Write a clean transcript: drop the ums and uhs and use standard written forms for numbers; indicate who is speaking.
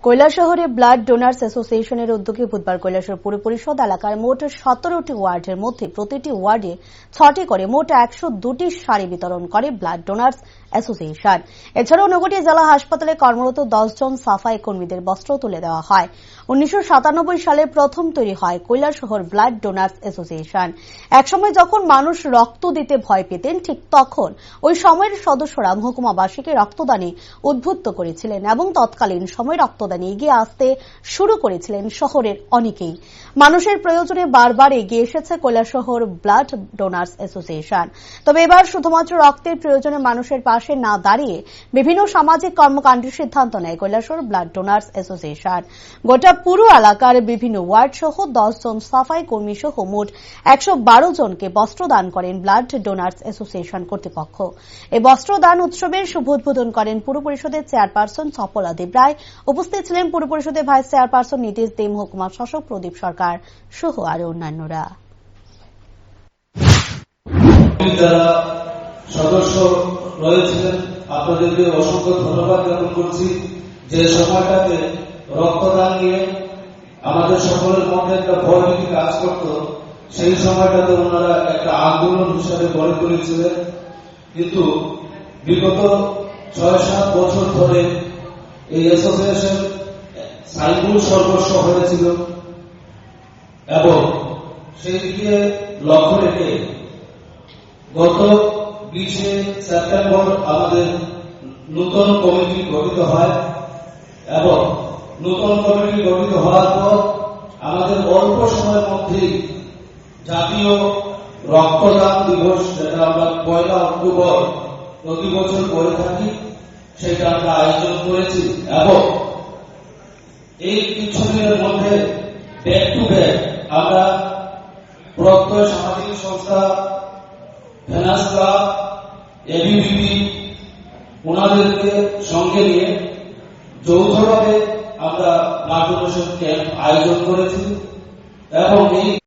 Speaker 1: কৈলাসহরে blood donors অ্যাসোসিয়েশনের উদ্যোগে বুধবার কৈলাসহর পুর পরিষদ এলাকার মোট 17টি ওয়ার্ডের মধ্যে প্রতিটি ওয়ার্ডে 6টি করে মোট 102টি শাড়ি বিতরণ করে ব্লাড ডোনার্স অ্যাসোসিয়েশন। এছাড়াও ঊনকোটি জেলা হাসপাতালে কর্মরত 10 জন সাফাই কর্মীদের বস্ত্র তুলে দেওয়া হয়। 1997 সালে প্রথম তৈরি হয় কৈলাসহর ব্লাড ডোনার্স অ্যাসোসিয়েশন। একসময় যখন মানুষ রক্ত দিতে ভয় পেতেন, ঠিক তখন ওই সময়ের সদস্যরা মহকুমাবাসীকে রক্তদানে উদ্বুদ্ধ করেছিলেন এবং তৎকালীন সময় রক্তদানে এগিয়ে আসতে শুরু করেছিলেন শহরের অনেকেই। মানুষের প্রয়োজনে বারবার এগিয়ে এসেছে কৈলাসহর ব্লাড ডোনার্স অ্যাসোসিয়েশন। তবে এবার শুধুমাত্র রক্তের প্রয়োজনে মানুষের পাশে না দাঁড়িয়ে বিভিন্ন সামাজিক কর্মকাণ্ডের সিদ্ধান্ত নেয় কৈলাসহর ব্লাড ডোনার্স অ্যাসোসিয়েশন। গোটা পুরো এলাকার বিভিন্ন ওয়ার্ড সহ 10 জন সাফাই কর্মী সহ মোট 112 জনকে বস্ত্রদান করেন ব্লাড ডোনার্স অ্যাসোসিয়েশন কর্তৃপক্ষ। এই বস্ত্রদান উৎসবের শুভ উদ্বোধন করেন পুর পরিষদের চেয়ারপারসন চপলা দেবরায়। উপস্থিত ছিলেন পুর পরিষদের ভাইস চেয়ারপারসন নীতিশ দে, মহকুমা শাসক প্রদীপ সরকার সহ আরো অন্যান্যরা।
Speaker 2: যারা সদস্য রয়েছিলেন আপনাদেরকে অসংখ্য ধন্যবাদ জ্ঞাপন করছি। যে সময়টাতে রক্তদান নিয়ে আমাদের সকলের মধ্যে একটা ভয়ভীতি কাজ করত, সেই সময়টাতে ওনারা একটা আন্দোলন হিসাবে গড়ে তুলেছিলেন। কিন্তু বিগত 6-7 বছর ধরে এই অ্যাসোসিয়েশন সাইমুল সর্বস্ব হয়েছিল এবং সেই দিকে লক্ষ্য রেখে গত 20 সেপ্টেম্বর আমাদের নূতন কমিটি গঠিত হয় এবং নূতন কমিটি গঠিত হওয়ার পর আমাদের অল্প সময়ের মধ্যেই জাতীয় রক্তদান দিবস, যেটা আমরা 1 অক্টোবর প্রতি বছর করে থাকি, সেটা আমরা আয়োজন করেছি এবং এই কিছুদিনের মধ্যে ব্যাক টু ব্যাক আমরা প্রত্যয় সামাজিক সংস্থা, ফেনান্স ক্লাব, এবিভিপি ওনাদেরকে সঙ্গে নিয়ে যৌথভাবে আমরা ব্লাড ডোনেশন ক্যাম্প আয়োজন করেছি এবং এই